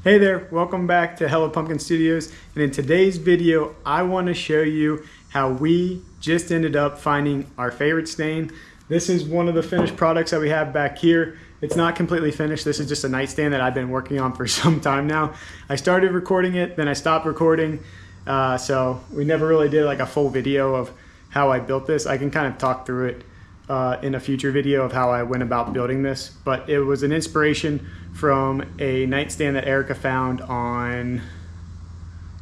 Hey there, welcome back to Hello Pumpkin Studios, and in today's video I want to show you how we just ended up finding our favorite stain. This is one of the finished products that we have back here. It's not completely finished. This is just a nightstand that I've been working on for some time now. I started recording it, then I stopped recording, so we never really did like a full video of how I built this. I can kind of talk through it in a future video of how I went about building this, but it was an inspiration from a nightstand that Erica found on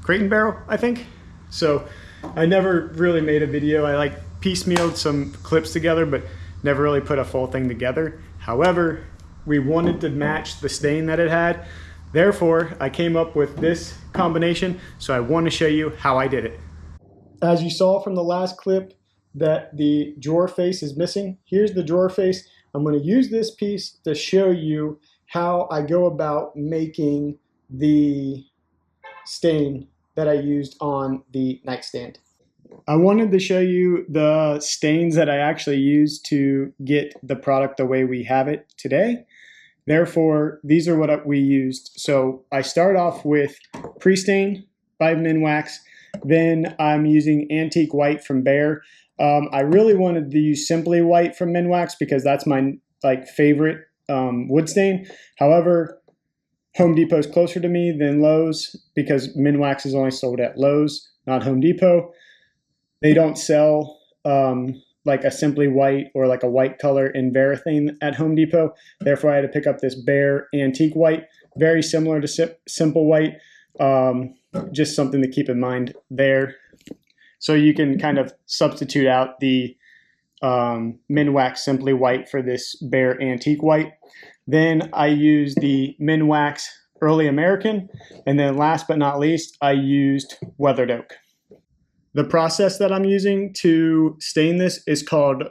Berh, I think. So I never really made a video. I like piecemealed some clips together, but never really put a full thing together. However, we wanted to match the stain that it had. Therefore, I came up with this combination, so I want to show you how I did it. As you saw from the last clip, that the drawer face is missing. Here's the drawer face. I'm going to use this piece to show you how I go about making the stain that I used on the nightstand. I wanted to show you the stains that I actually used to get the product the way we have it today. Therefore, these are what we used. So I start off with Pre-Stain by Minwax. Then I'm using Antique White from Berh. I really wanted to use Simply White from Minwax because that's my favorite wood stain. However, Home Depot's closer to me than Lowe's because Minwax is only sold at Lowe's, not Home Depot. They don't sell like a Simply White or like a white color in Berh at Home Depot. Therefore, I had to pick up this Berh Antique White, very similar to Simple White. Just something to keep in mind there. So you can kind of substitute out the Minwax Simply White for this Berh Antique White. Then I use the Minwax Early American. And then last but not least, I used Weathered Oak. The process that I'm using to stain this is called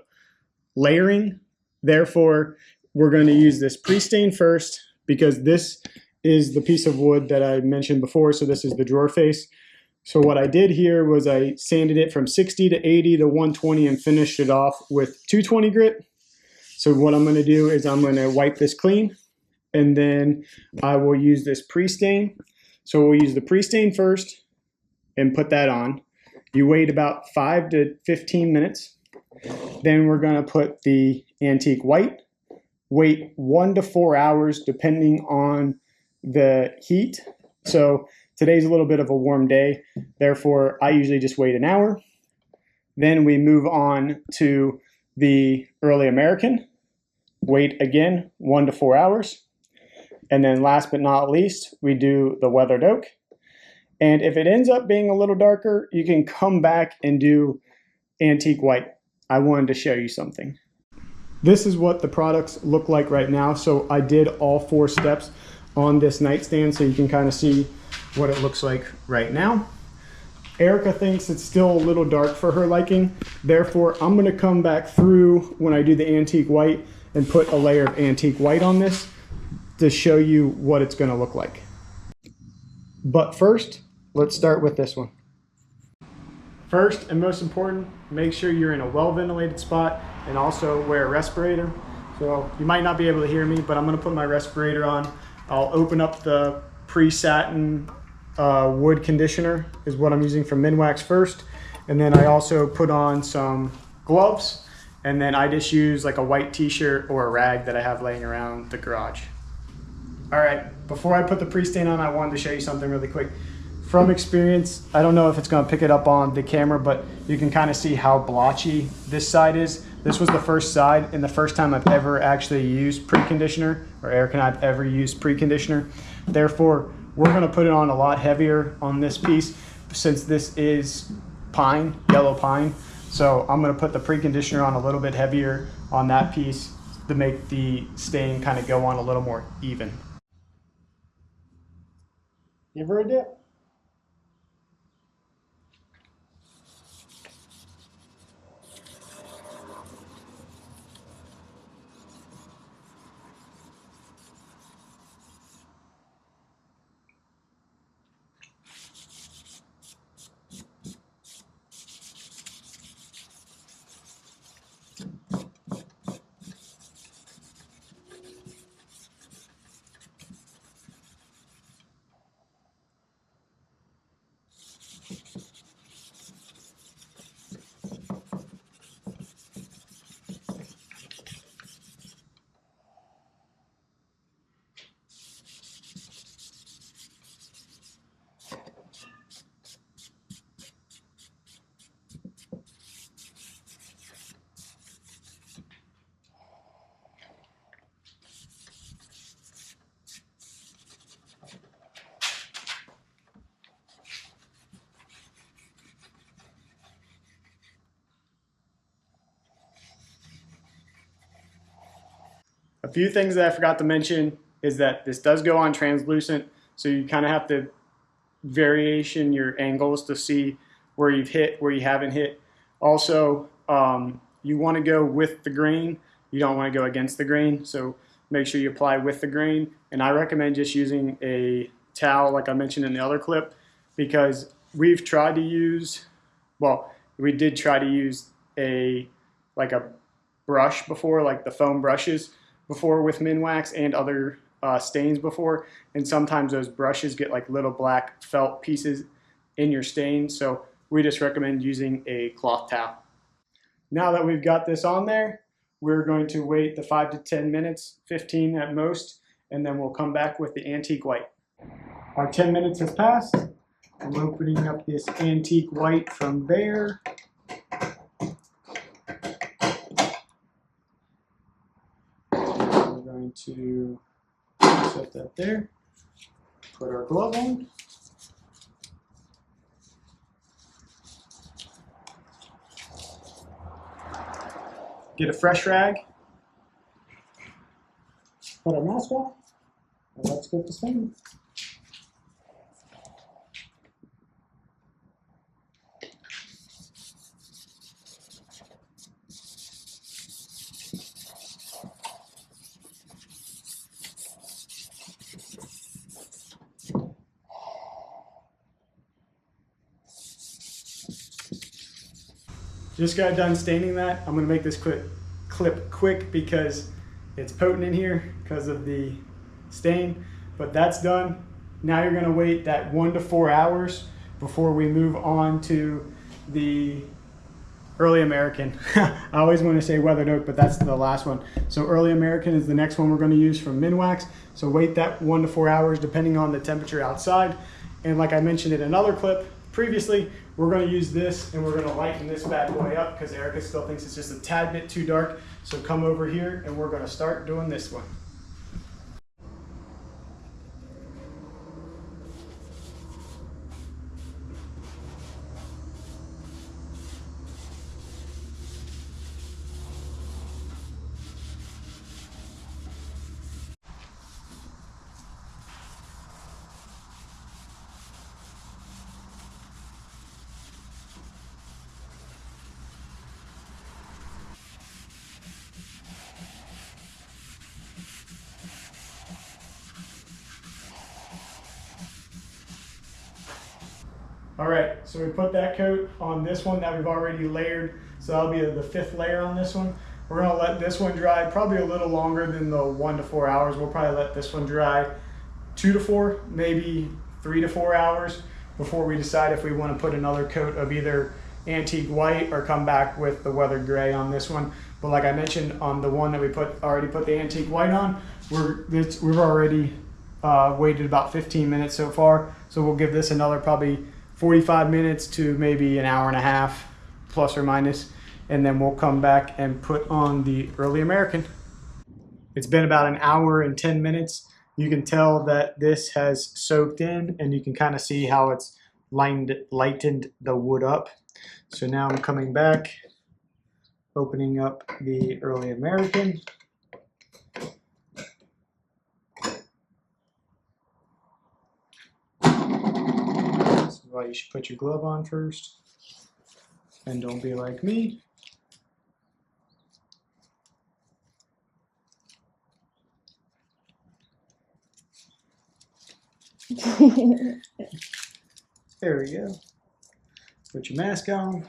layering. Therefore, we're going to use this pre-stain first because this is the piece of wood that I mentioned before. So this is the drawer face. So what I did here was I sanded it from 60 to 80 to 120 and finished it off with 220 grit. So what I'm going to do is I'm going to wipe this clean and then I will use this pre-stain. So we'll use the pre-stain first and put that on. You wait about 5 to 15 minutes. Then we're going to put the Antique White. Wait 1 to 4 hours depending on the heat. So today's a little bit of a warm day, therefore I usually just wait an hour. Then we move on to the Early American. Wait again 1 to 4 hours. And then last but not least, we do the Weathered Oak. And if it ends up being a little darker, you can come back and do Antique White. I wanted to show you something. This is what the products look like right now. So I did all 4 steps on this nightstand so you can kind of see what it looks like right now. Erica thinks it's still a little dark for her liking. Therefore, I'm going to come back through when I do the Antique White and put a layer of Antique White on this to show you what it's going to look like. But first, let's start with this one. First and most important, make sure you're in a well-ventilated spot and also wear a respirator. So you might not be able to hear me, but I'm going to put my respirator on. I'll open up the pre-satin wood conditioner is what I'm using from Minwax first. And then I also put on some gloves. And then I just use like a white t-shirt or a rag that I have laying around the garage. All right, before I put the pre-stain on, I wanted to show you something really quick. From experience, I don't know if it's going to pick it up on the camera, but you can kind of see how blotchy this side is. This was the first side and the first time I've ever actually used preconditioner, or Eric and I have ever used preconditioner. Therefore, we're going to put it on a lot heavier on this piece since this is pine, yellow pine. So I'm going to put the preconditioner on a little bit heavier on that piece to make the stain kind of go on a little more even. Give her a dip. few things that I forgot to mention is that this does go on translucent, so you kind of have to variation your angles to see where you've hit, where you haven't hit. Also, you want to go with the grain. You don't want to go against the grain, so make sure you apply with the grain. And I recommend just using a towel like I mentioned in the other clip, because we've tried to use, well, we did try to use a brush before, like the foam brushes before with Minwax and other stains before, and sometimes those brushes get like little black felt pieces in your stain, so we just recommend using a cloth towel. Now that we've got this on there, we're going to wait the 5 to 10 minutes, 15 at most, and then we'll come back with the antique white. Our 10 minutes has passed. I'm opening up this antique white from Berh. We're going to set that there, put our glove on. Get a fresh rag, put our mask on, and let's get the stain. Just got done staining that. I'm going to make this clip quick because it's potent in here because of the stain, but that's done. Now you're going to wait that 1 to 4 hours before we move on to the Early American. I always want to say weathered oak, but that's the last one. So Early American is the next one we're going to use from Minwax. So wait that 1 to 4 hours depending on the temperature outside. And like I mentioned in another clip previously, we're going to use this and we're going to lighten this bad boy up because Erica still thinks it's just a tad bit too dark. So come over here and we're going to start doing this one. All right, so we put that coat on this one that we've already layered. So that'll be the 5th layer on this one. We're gonna let this one dry probably a little longer than the 1 to 4 hours. We'll probably let this one dry 2 to 4, maybe 3 to 4 hours before we decide if we want to put another coat of either antique white or come back with the weathered gray on this one. But like I mentioned, on the one that we already put the antique white on, we've already waited about 15 minutes so far. So we'll give this another probably 45 minutes to maybe an hour and a half, plus or minus, and then we'll come back and put on the Early American. It's been about an hour and 10 minutes. You can tell that this has soaked in, and you can kind of see how it's lightened the wood up. So now I'm coming back, opening up the Early American. Well, you should put your glove on first, and don't be like me. There we go. Put your mask on.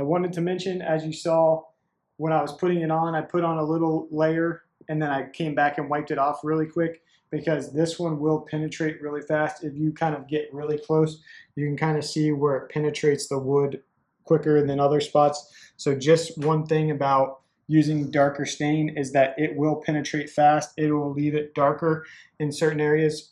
I wanted to mention, as you saw when I was putting it on, I put on a little layer and then I came back and wiped it off really quick, because this one will penetrate really fast. If you kind of get really close, you can kind of see where it penetrates the wood quicker than other spots. So just one thing about using darker stain is that it will penetrate fast. It will leave it darker in certain areas.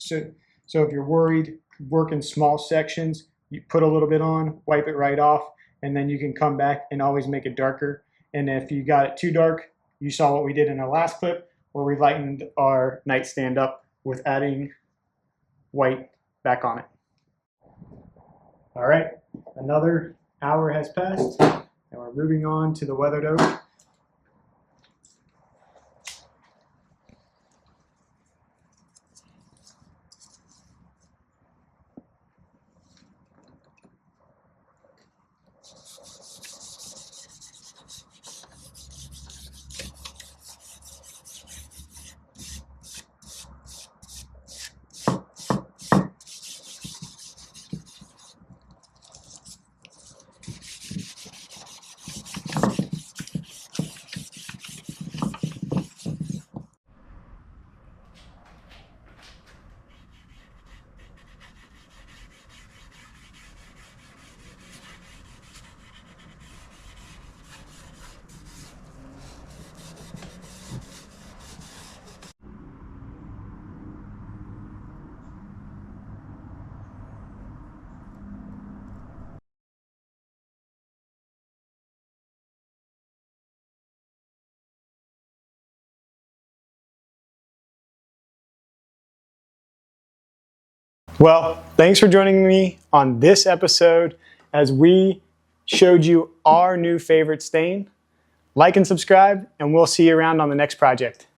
So if you're worried, work in small sections, you put a little bit on, wipe it right off, and then you can come back and always make it darker. And if you got it too dark, you saw what we did in our last clip where we lightened our nightstand up with adding white back on it. All right, another hour has passed and we're moving on to the weathered oak. Well, thanks for joining me on this episode as we showed you our new favorite stain. Like and subscribe, and we'll see you around on the next project.